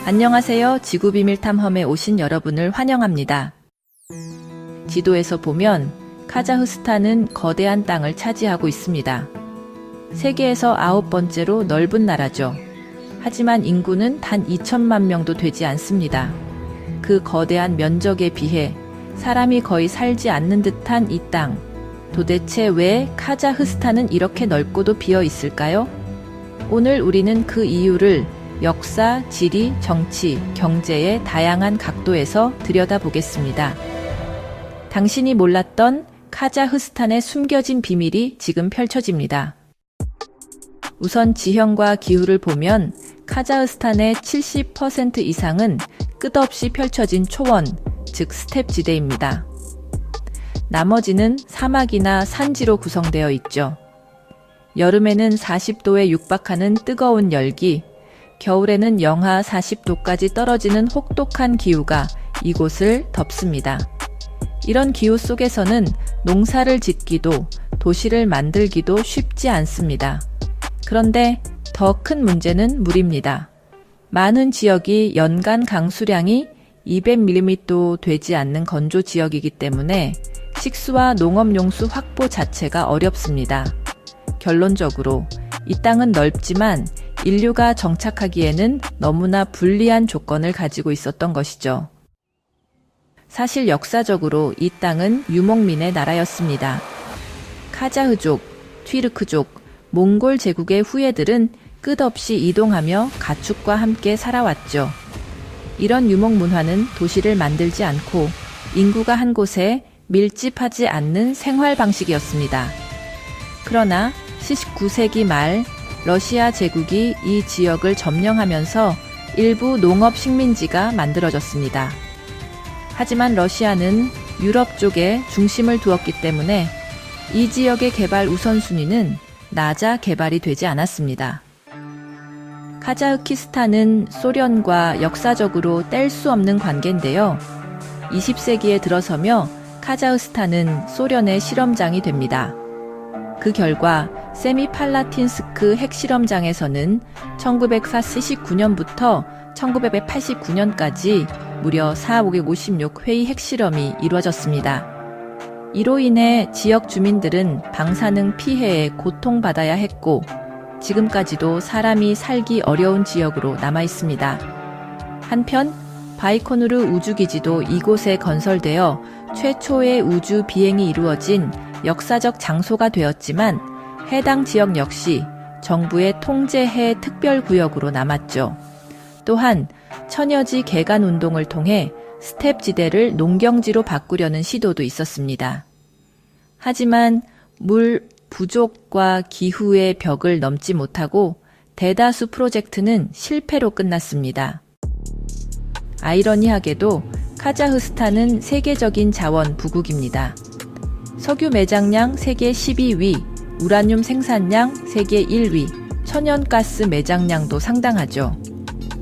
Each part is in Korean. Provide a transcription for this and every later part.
안녕하세요. 지구비밀 탐험에 오신 여러분을 환영합니다. 지도에서 보면 카자흐스탄은 거대한 땅을 차지하고 있습니다. 세계에서 9번째로 넓은 나라죠. 하지만 인구는 단 2천만 명도 되지 않습니다. 그 거대한 면적에 비해 사람이 거의 살지 않는 듯한 이 땅. 도대체 왜 카자흐스탄은 이렇게 넓고도 비어 있을까요? 오늘 우리는 그 이유를 역사, 지리, 정치, 경제의 다양한 각도에서 들여다보겠습니다. 당신이 몰랐던 카자흐스탄의 숨겨진 비밀이 지금 펼쳐집니다. 우선 지형과 기후를 보면 카자흐스탄의 70% 이상은 끝없이 펼쳐진 초원, 즉 스텝 지대입니다. 나머지는 사막이나 산지로 구성되어 있죠. 여름에는 40도에 육박하는 뜨거운 열기, 겨울에는 영하 40도까지 떨어지는 혹독한 기후가 이곳을 덮습니다. 이런 기후 속에서는 농사를 짓기도 도시를 만들기도 쉽지 않습니다. 그런데 더 큰 문제는 물입니다. 많은 지역이 연간 강수량이 200mm도 되지 않는 건조 지역이기 때문에 식수와 농업용수 확보 자체가 어렵습니다. 결론적으로 이 땅은 넓지만 인류가 정착하기에는 너무나 불리한 조건을 가지고 있었던 것이죠. 사실 역사적으로 이 땅은 유목민의 나라였습니다. 카자흐족, 튀르크족, 몽골 제국의 후예들은 끝없이 이동하며 가축과 함께 살아왔죠. 이런 유목 문화는 도시를 만들지 않고 인구가 한 곳에 밀집하지 않는 생활 방식이었습니다. 그러나 19세기 말 러시아 제국이 이 지역을 점령하면서 일부 농업 식민지가 만들어졌습니다. 하지만 러시아는 유럽 쪽에 중심을 두었기 때문에 이 지역의 개발 우선순위는 나자 개발이 되지 않았습니다. 카자흐스탄은 소련과 역사적으로 뗄 수 없는 관계인데요. 20세기에 들어서며 카자흐스탄은 소련의 실험장이 됩니다. 그 결과 세미팔라틴스크 핵실험장에서는 1949년부터 1989년까지 무려 4,556회의 핵실험이 이루어졌습니다. 이로 인해 지역 주민들은 방사능 피해에 고통받아야 했고 지금까지도 사람이 살기 어려운 지역으로 남아 있습니다. 한편 바이코누르 우주기지도 이곳에 건설되어 최초의 우주 비행이 이루어진 역사적 장소가 되었지만 해당 지역 역시 정부의 통제해 특별구역으로 남았죠. 또한 천여지 개간 운동을 통해 스텝 지대를 농경지로 바꾸려는 시도도 있었습니다. 하지만 물 부족과 기후의 벽을 넘지 못하고 대다수 프로젝트는 실패로 끝났습니다. 아이러니하게도 카자흐스탄은 세계적인 자원 부국입니다. 석유 매장량 세계 12위, 우라늄 생산량 세계 1위, 천연가스 매장량도 상당하죠.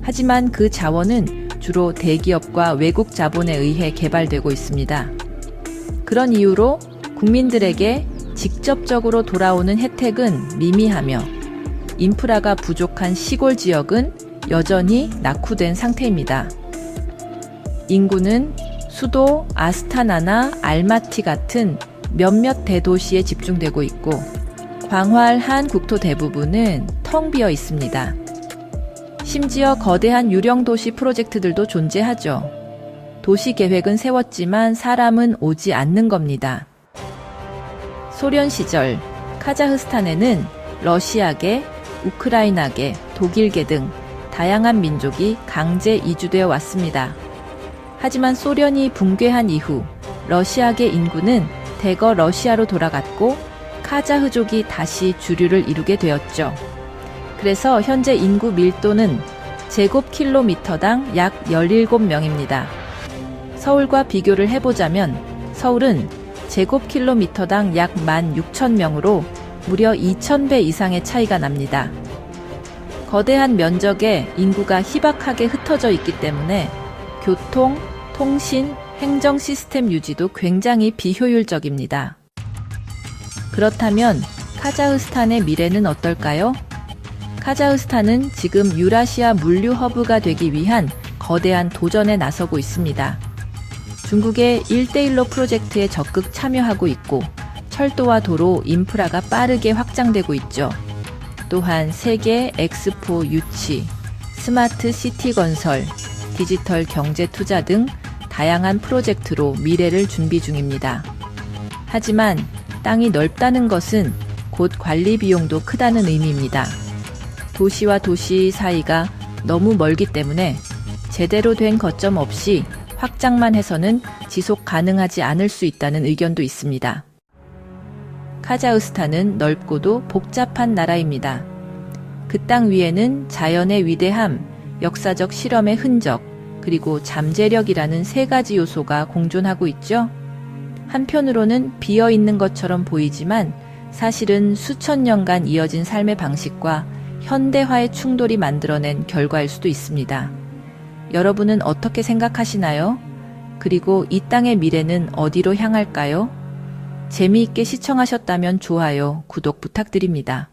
하지만 그 자원은 주로 대기업과 외국 자본에 의해 개발되고 있습니다. 그런 이유로 국민들에게 직접적으로 돌아오는 혜택은 미미하며 인프라가 부족한 시골 지역은 여전히 낙후된 상태입니다. 인구는 수도 아스타나나 알마티 같은 몇몇 대도시에 집중되고 있고 광활한 국토 대부분은 텅 비어 있습니다. 심지어 거대한 유령 도시 프로젝트들도 존재하죠. 도시 계획은 세웠지만 사람은 오지 않는 겁니다. 소련 시절 카자흐스탄에는 러시아계, 우크라이나계, 독일계 등 다양한 민족이 강제 이주되어 왔습니다. 하지만 소련이 붕괴한 이후 러시아계 인구는 대거 러시아로 돌아갔고 카자흐족이 다시 주류를 이루게 되었죠. 그래서 현재 인구 밀도는 제곱킬로미터당 약 17명입니다. 서울과 비교를 해보자면 서울은 제곱킬로미터당 약 16,000명으로 무려 2,000배 이상의 차이가 납니다. 거대한 면적에 인구가 희박하게 흩어져 있기 때문에 교통, 통신, 행정 시스템 유지도 굉장히 비효율적입니다. 그렇다면 카자흐스탄의 미래는 어떨까요? 카자흐스탄은 지금 유라시아 물류 허브가 되기 위한 거대한 도전에 나서고 있습니다. 중국의 1대1로 프로젝트에 적극 참여하고 있고 철도와 도로 인프라가 빠르게 확장되고 있죠. 또한 세계 엑스포 유치, 스마트 시티 건설, 디지털 경제 투자 등 다양한 프로젝트로 미래를 준비 중입니다. 하지만 땅이 넓다는 것은 곧 관리 비용도 크다는 의미입니다. 도시와 도시 사이가 너무 멀기 때문에 제대로 된 거점 없이 확장만 해서는 지속 가능하지 않을 수 있다는 의견도 있습니다. 카자흐스탄은 넓고도 복잡한 나라입니다. 그 땅 위에는 자연의 위대함, 역사적 실험의 흔적, 그리고 잠재력이라는 세 가지 요소가 공존하고 있죠. 한편으로는 비어 있는 것처럼 보이지만 사실은 수천 년간 이어진 삶의 방식과 현대화의 충돌이 만들어낸 결과일 수도 있습니다. 여러분은 어떻게 생각하시나요? 그리고 이 땅의 미래는 어디로 향할까요? 재미있게 시청하셨다면 좋아요, 구독 부탁드립니다.